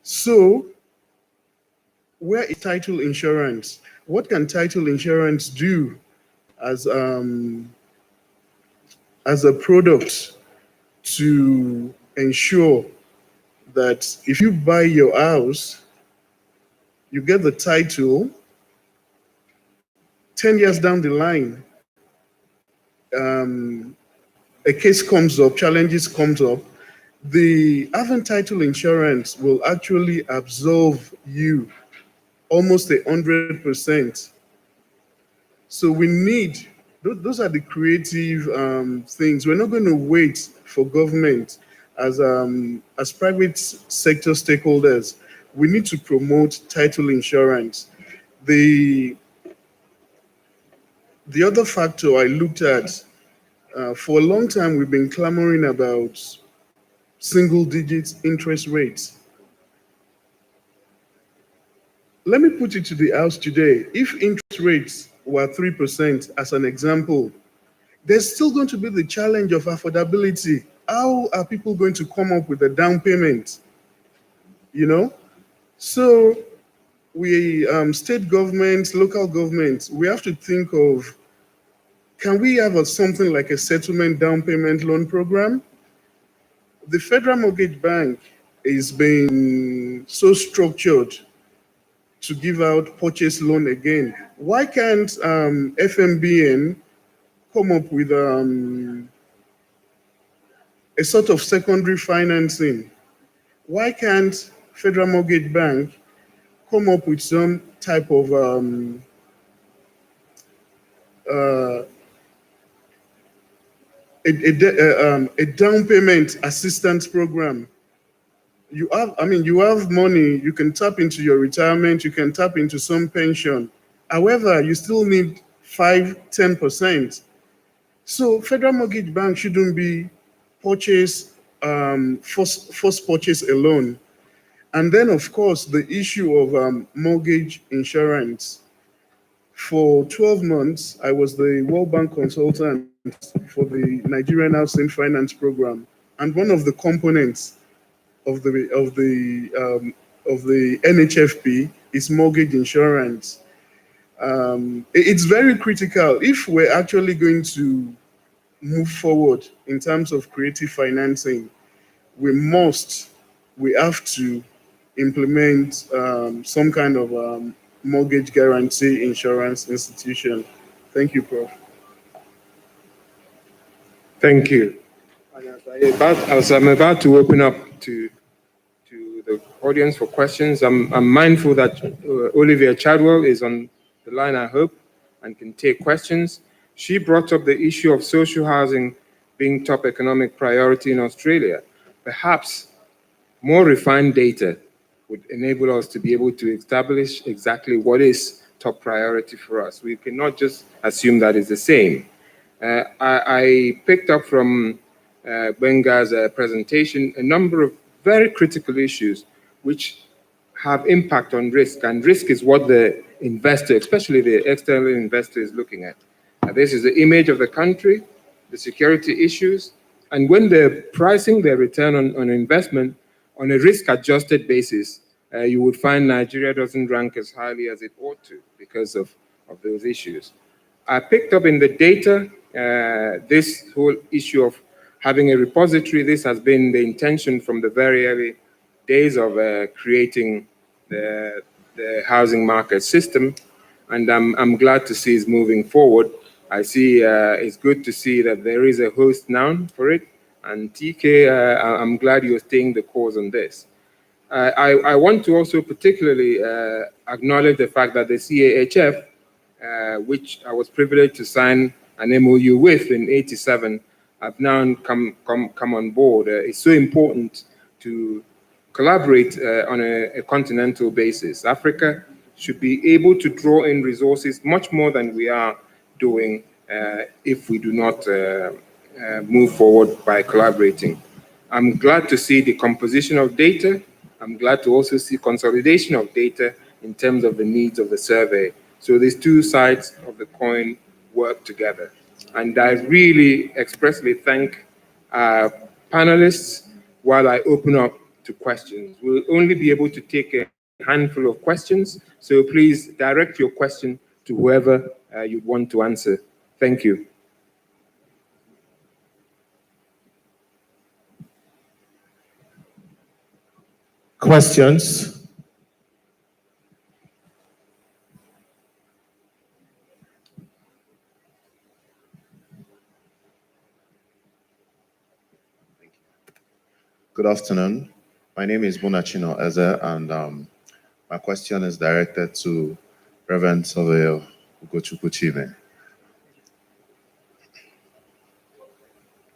So where is title insurance? What can title insurance do as a product to ensure that if you buy your house, you get the title, 10 years down the line, a case comes up, challenges comes up, the having title insurance will actually absolve you almost 100%. So we need, those are the creative things. We're not going to wait for government as private sector stakeholders. We need to promote title insurance. The other factor I looked at, for a long time, we've been clamoring about single-digit interest rates. Let me put it to the house today. If interest rates were 3%, as an example, there's still going to be the challenge of affordability. How are people going to come up with a down payment? You know? So we, state governments, local governments, we have to think of, can we have something like a settlement down payment loan program? The Federal Mortgage Bank is being so structured to give out purchase loan again. Why can't FMBN come up with a sort of secondary financing? Why can't Federal Mortgage Bank come up with some type of a down payment assistance program? You have money, you can tap into your retirement, you can tap into some pension. However, you still need 5-10%. So Federal Mortgage Bank shouldn't be purchase, first purchase alone. And then, of course, the issue of mortgage insurance. For 12 months, I was the World Bank consultant for the Nigerian Housing Finance Program. And one of the components of the NHFP is mortgage insurance. It's very critical if we're actually going to move forward in terms of creative financing. We have to implement some kind of mortgage guarantee insurance institution. Thank you, Prof. Thank you. As I'm about to open up to the audience for questions, I'm mindful that Olivia Chadwell is on the line, I hope, and can take questions. She brought up the issue of social housing being top economic priority in Australia. Perhaps more refined data would enable us to be able to establish exactly what is top priority for us. We cannot just assume that it's the same. I picked up from Benga's presentation a number of very critical issues which have impact on risk, and risk is what the investor, especially the external investor, is looking at. This is the image of the country, the security issues, and when they're pricing their return on investment on a risk-adjusted basis, you would find Nigeria doesn't rank as highly as it ought to because of those issues. I picked up in the data this whole issue of having a repository. This has been the intention from the very early days of creating the housing market system, and I'm glad to see it's moving forward. I see it's good to see that there is a host now for it, and TK, I'm glad you're staying the course on this. I want to also particularly acknowledge the fact that the CAHF, which I was privileged to sign an MOU with in '87, have now come on board. It's so important to collaborate on a continental basis. Africa should be able to draw in resources much more than we are doing if we do not move forward by collaborating. I'm glad to see the composition of data. I'm glad to also see consolidation of data in terms of the needs of the survey. So these two sides of the coin work together. And I really expressly thank our panelists while I open up to questions. We'll only be able to take a handful of questions, so please direct your question to whoever you want to answer. Thank you. Questions? Good afternoon. My name is Munachino Eze, and my question is directed to Reverend Surveyor Ugochukwu Chime.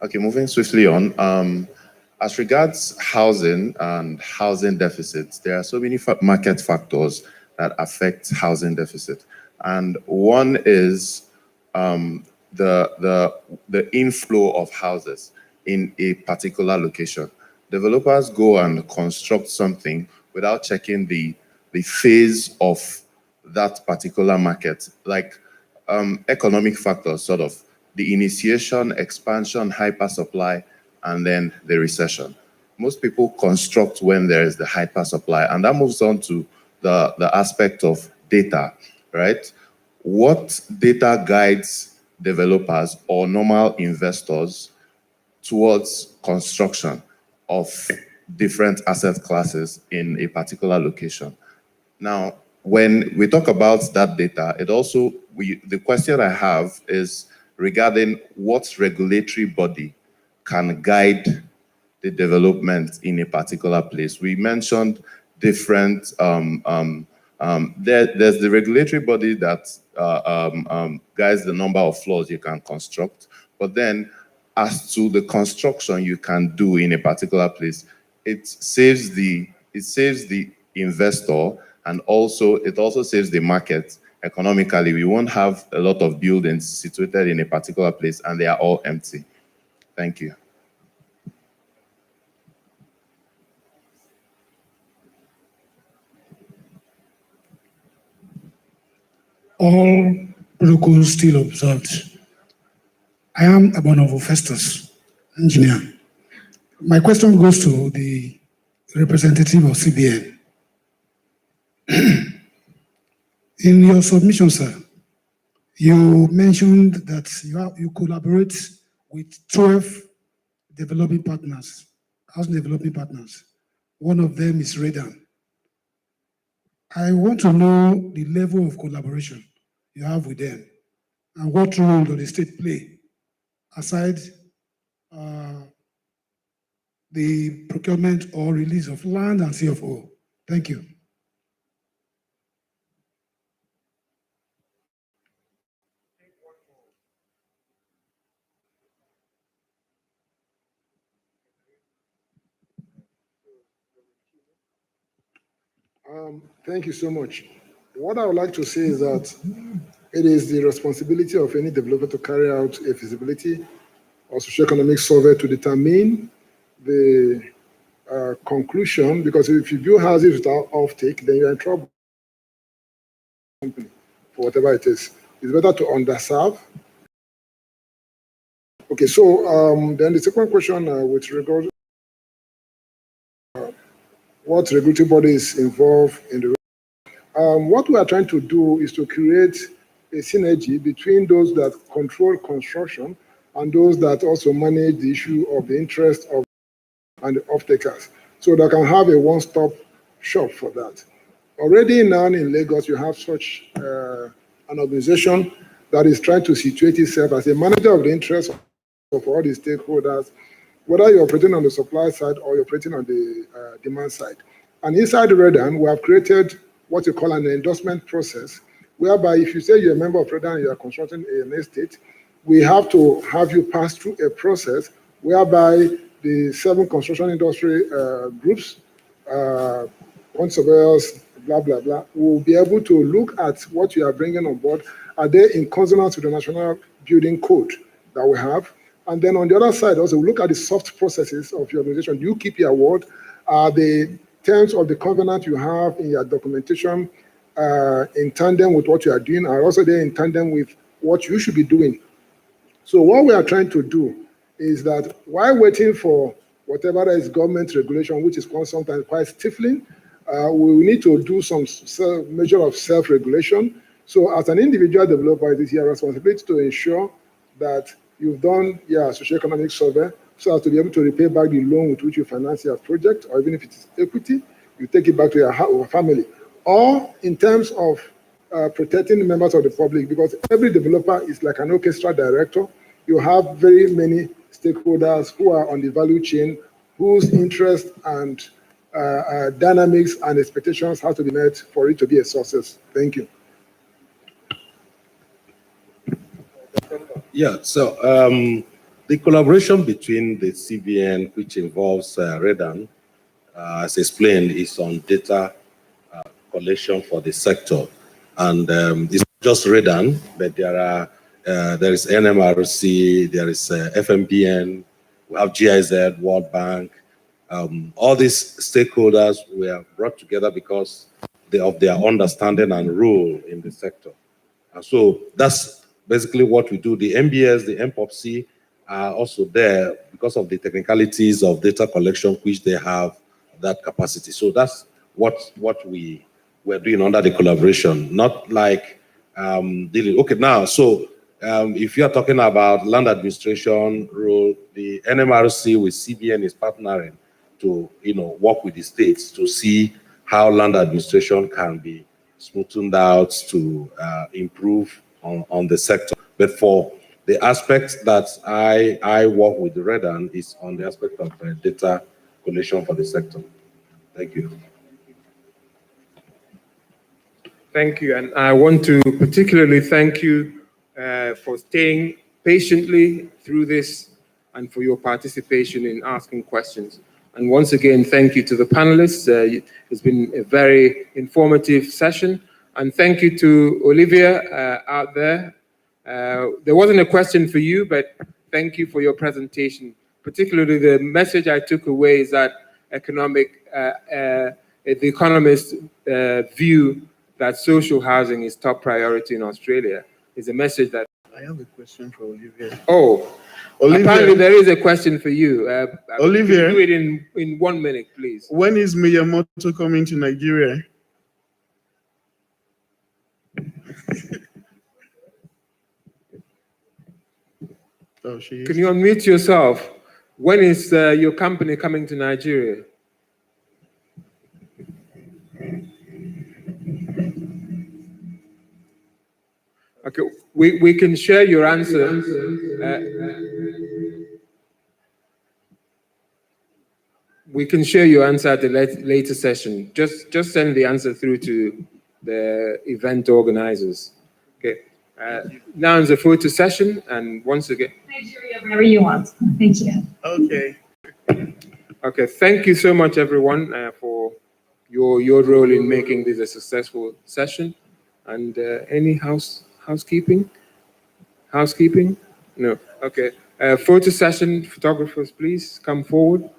Okay, moving swiftly on. As regards housing and housing deficits, there are so many market factors that affect housing deficit. And one is the inflow of houses in a particular location. Developers go and construct something without checking the phase of that particular market, like economic factors, sort of the initiation, expansion, hyper supply, and then the recession. Most people construct when there is the hyper supply, and that moves on to the aspect of data, right? What data guides developers or normal investors towards construction of different asset classes in a particular location? Now, when we talk about that data, the question I have is regarding what regulatory body can guide the development in a particular place. We mentioned different, there's the regulatory body that guides the number of floors you can construct, but then as to the construction you can do in a particular place, it saves the investor, and it also saves the market economically. We won't have a lot of buildings situated in a particular place and they are all empty. Thank you. All protocols still observed. I am Abonovo Festus, engineer. My question goes to the representative of CBN. In your submission, sir, you mentioned that you collaborate with 12 developing partners, housing developing partners. One of them is Redan. I want to know the level of collaboration you have with them, and what role does the state play aside the procurement or release of land and CFO. Thank you. Thank you so much. What I would like to say is that it is the responsibility of any developer to carry out a feasibility or socioeconomic survey to determine the conclusion, because if you build houses without offtake, then you're in trouble for whatever it is. It's better to underserve. Okay, so then the second question with regard to what regulatory body is involved in the what we are trying to do is to create a synergy between those that control construction and those that also manage the issue of the interest of and the off-takers, so they can have a one-stop shop for that. Already now in Lagos, you have such an organization that is trying to situate itself as a manager of the interest of all the stakeholders, whether you're operating on the supply side or you're operating on the demand side. And inside Redan, we have created what you call an endorsement process, whereby if you say you're a member of Redan and you're constructing an estate, we have to have you pass through a process whereby the 7 construction industry groups, point surveyors, blah, blah, blah, will be able to look at what you are bringing on board. Are they in consonance with the National Building Code that we have? And then on the other side, also look at the soft processes of your organization. Do you keep your word? Are the terms of the covenant you have in your documentation in tandem with what you are doing, are also there in tandem with what you should be doing? So what we are trying to do is that while waiting for whatever is government regulation, which is sometimes quite stifling. We need to do some measure of self-regulation. So as an individual developer, it is your responsibility to ensure that you've done your socioeconomic survey so as to be able to repay back the loan with which you finance your project, or even if it is equity, you take it back to your family. Or in terms of protecting the members of the public, because every developer is like an orchestra director. You have very many stakeholders who are on the value chain, whose interest and dynamics and expectations have to be met for it to be a success. Thank you. Yeah, so the collaboration between the CBN, which involves Redan, as explained, is on data collection for the sector. And it's not just Redan, but there is NMRC, there is FMBN, we have GIZ, World Bank. All these stakeholders were brought together because of their understanding and role in the sector. And so that's basically what we do. The MBS, the MPOPC are also there because of the technicalities of data collection, which they have that capacity. So that's what we were doing under the collaboration, not like dealing. Okay, now, so if you're talking about land administration role, the NMRC with CBN is partnering to work with the states to see how land administration can be smoothened out to improve on the sector. But for the aspect that I work with the Redan is on the aspect of data collection for the sector. Thank you. Thank you, and I want to particularly thank you for staying patiently through this and for your participation in asking questions. And once again, thank you to the panelists. It's been a very informative session. And thank you to Olivia out there. There wasn't a question for you, but thank you for your presentation. Particularly the message I took away is that the economist view that social housing is top priority in Australia is a message that... I have a question for Olivia. Oh, Olivia. Apparently there is a question for you. Olivia, do it in 1 minute, please. When is Miyamoto coming to Nigeria? Oh, Can you unmute yourself? When is your company coming to Nigeria? Okay, we can share your answer. We can share your answer at the later session. Just send the answer through to the event organizers. Okay. Now is a photo session, and once again. Nigeria, wherever you want. Thank you. Okay. Okay. Thank you so much, everyone, for your role in making this a successful session. And any housekeeping? Housekeeping? No. Okay. Photo session. Photographers, please come forward.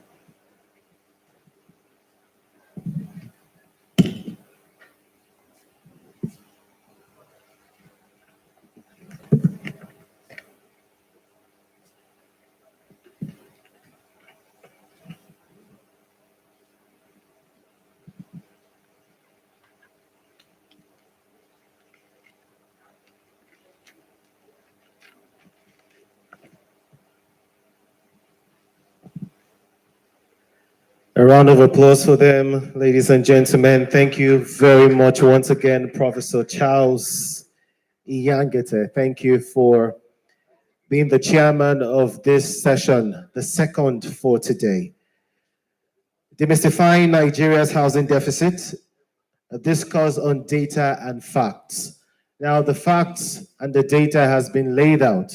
A round of applause for them, ladies and gentlemen. Thank you very much once again, Professor Charles Iyangete. Thank you for being the chairman of this session, the second for today. Demystifying Nigeria's housing deficit, a discourse on data and facts. Now, the facts and the data has been laid out.